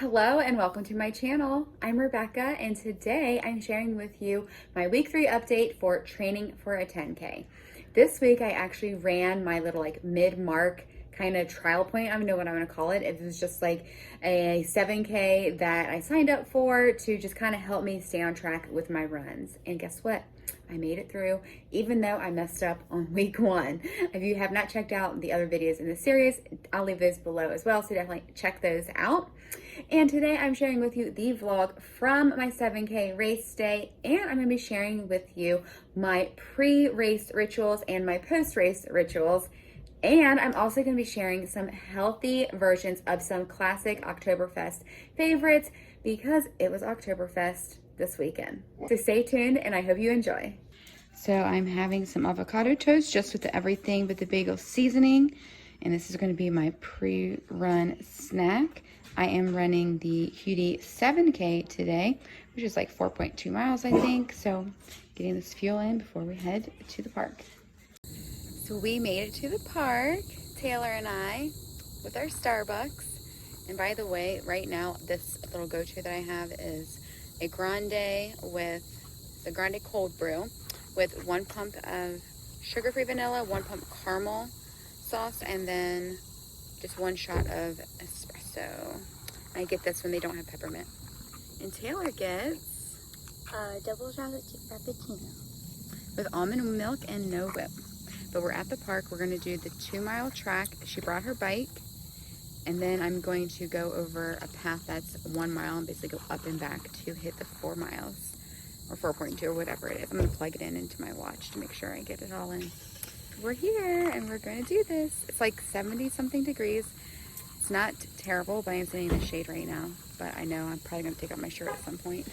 Hello and welcome to my channel. I'm Rebecca and today I'm sharing with you my week 3 update for training for a 10K. This week I actually ran my little mid-mark kind of trial point. I don't know what I'm going to call it. It was just like a 7K that I signed up for to just kind of help me stay on track with my runs. And guess what? I made it through, even though I messed up on week 1. If you have not checked out the other videos in the series, I'll leave those below as well, so definitely check those out. And today I'm sharing with you the vlog from my 7K race day, and I'm going to be sharing with you my pre-race rituals and my post-race rituals. And I'm also going to be sharing some healthy versions of some classic Oktoberfest favorites because it was Oktoberfest this weekend. So stay tuned and I hope you enjoy. So I'm having some avocado toast just with everything but the bagel seasoning. And this is going to be my pre-run snack. I am running the Hudy 7K today, which is like 4.2 miles, I think. So getting this fuel in before we head to the park. So we made it to the park, Taylor and I, with our Starbucks. And by the way, right now, this little go-to that I have is a grande with the grande cold brew with 1 pump of sugar-free vanilla, 1 pump caramel sauce, and then just 1 shot of espresso. I get this when they don't have peppermint. And Taylor gets double chocolate chip frappuccino with almond milk and no whip. But we're at the park. We're going to do the 2-mile track. She brought her bike. And then I'm going to go over a path that's 1 mile and basically go up and back to hit the 4 miles or 4.2 or whatever it is. I'm going to plug it in into my watch to make sure I get it all in. We're here and we're going to do this. It's like 70 something degrees. It's not terrible, but I'm sitting in the shade right now. But I know I'm probably going to take off my shirt at some point.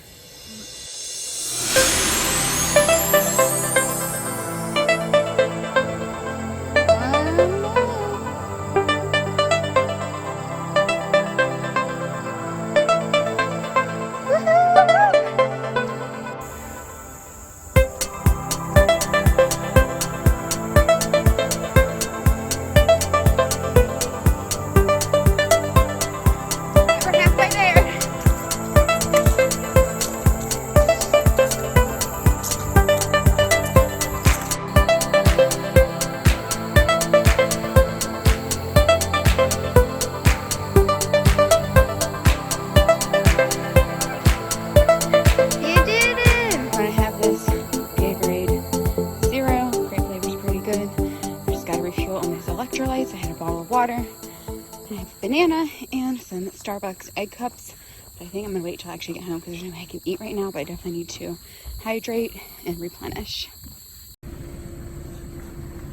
Electrolytes. I had a bottle of water, and I have a banana and some Starbucks egg cups. But I think I'm gonna wait till I actually get home because there's no way I can eat right now, but I definitely need to hydrate and replenish.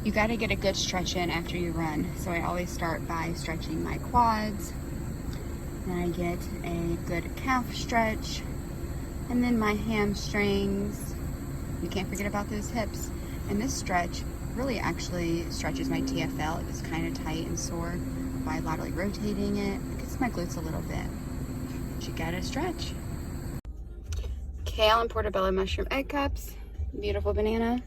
You got to get a good stretch in after you run, so I always start by stretching my quads. Then I get a good calf stretch, and then my hamstrings. You can't forget about those hips. And this stretch really actually stretches my TFL. It was kind of tight and sore by laterally rotating it. It gets my glutes a little bit. But you gotta stretch. Kale and portobello mushroom egg cups. Beautiful banana.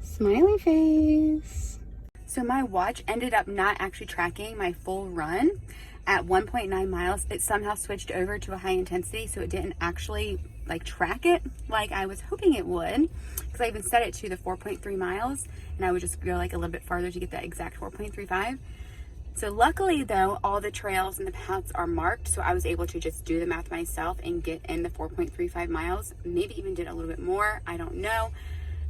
Smiley face. So my watch ended up not actually tracking my full run at 1.9 miles. It somehow switched over to a high intensity, so it didn't actually track it like I was hoping it would, because I even set it to the 4.3 miles and I would just go a little bit farther to get that exact 4.35. So luckily though, all the trails and the paths are marked, so I was able to just do the math myself and get in the 4.35 miles, maybe even did a little bit more, I don't know.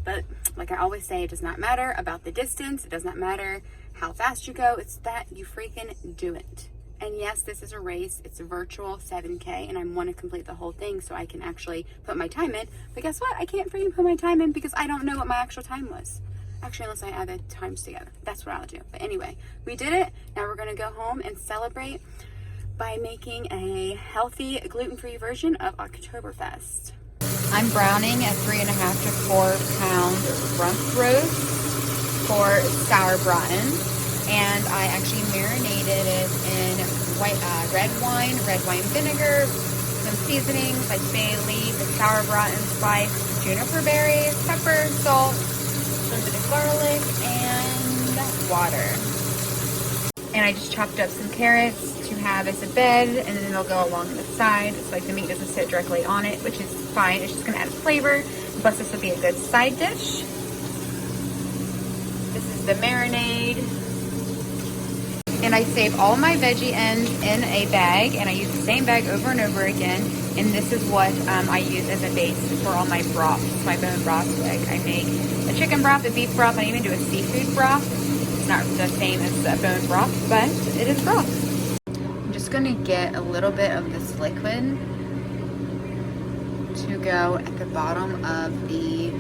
But like I always say, it does not matter about the distance, it does not matter how fast you go, it's that you freaking do it. And yes, this is a race, it's a virtual 7K, and I want to complete the whole thing so I can actually put my time in. But guess what? I can't freaking put my time in because I don't know what my actual time was. Actually, unless I add the times together. That's what I'll do. But anyway, we did it. Now we're going to go home and celebrate by making a healthy gluten-free version of Oktoberfest. I'm browning a 3.5 to 4 pound rump roast for Sauerbraten. And I actually marinated it in red wine vinegar, some seasonings like bay leaf, Sauerbraten spice, juniper berries, pepper, salt, a little bit of garlic, and water. And I just chopped up some carrots to have is a bed, and then it'll go along the side. So like the meat doesn't sit directly on it, which is fine. It's just gonna add flavor. Plus this would be a good side dish. This is the marinade. And I save all my veggie ends in a bag, and I use the same bag over and over again. And this is what I use as a base for all my broths, my bone broths. Like I make a chicken broth, a beef broth, I even do a seafood broth. It's not the same as the bone broth, but it is broth. I'm just gonna get a little bit of this liquid to go at the bottom of the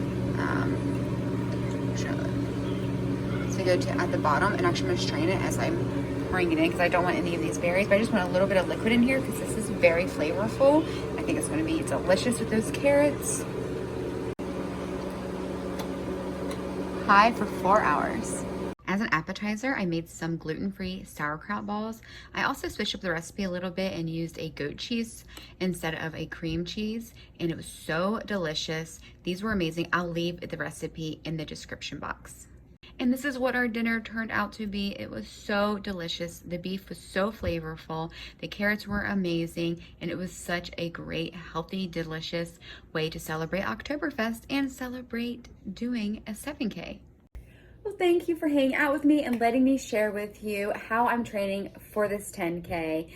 at the bottom, and actually I'm gonna strain it as I'm pouring it in because I don't want any of these berries, but I just want a little bit of liquid in here because this is very flavorful. I think it's gonna be delicious with those carrots. High for 4 hours. As an appetizer, I made some gluten-free sauerkraut balls. I also switched up the recipe a little bit and used a goat cheese instead of a cream cheese, and it was so delicious. These were amazing. I'll leave the recipe in the description box. And this is what our dinner turned out to be. It was so delicious. The beef was so flavorful. The carrots were amazing. And it was such a great, healthy, delicious way to celebrate Oktoberfest and celebrate doing a 7K. Well, thank you for hanging out with me and letting me share with you how I'm training for this 10K.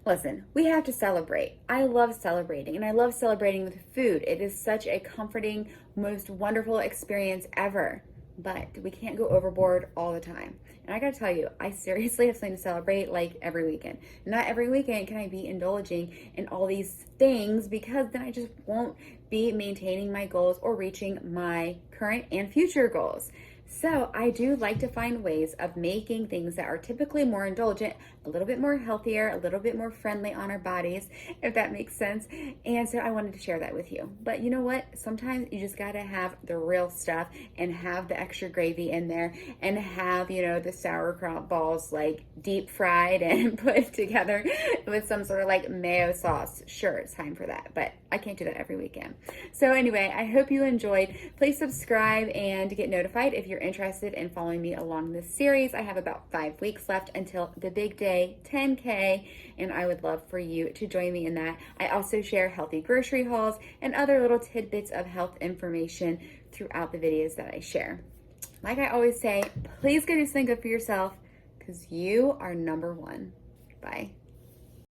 Listen, we have to celebrate. I love celebrating, and I love celebrating with food. It is such a comforting, most wonderful experience ever. But we can't go overboard all the time. And I gotta tell you, I seriously have something to celebrate like every weekend. Not every weekend can I be indulging in all these things, because then I just won't be maintaining my goals or reaching my current and future goals. So I do like to find ways of making things that are typically more indulgent, a little bit more healthier, a little bit more friendly on our bodies, if that makes sense. And so I wanted to share that with you. But you know what? Sometimes you just gotta have the real stuff and have the extra gravy in there and have, you know, the sauerkraut balls like deep fried and put together with some sort of like mayo sauce. Sure, it's time for that, but I can't do that every weekend. So anyway, I hope you enjoyed. Please subscribe and get notified if you're interested in following me along this series. I have about 5 weeks left until the big day, 10K, and I would love for you to join me in that. I also share healthy grocery hauls and other little tidbits of health information throughout the videos that I share. Like I always say, please go do something good for yourself, because you are number one. Bye.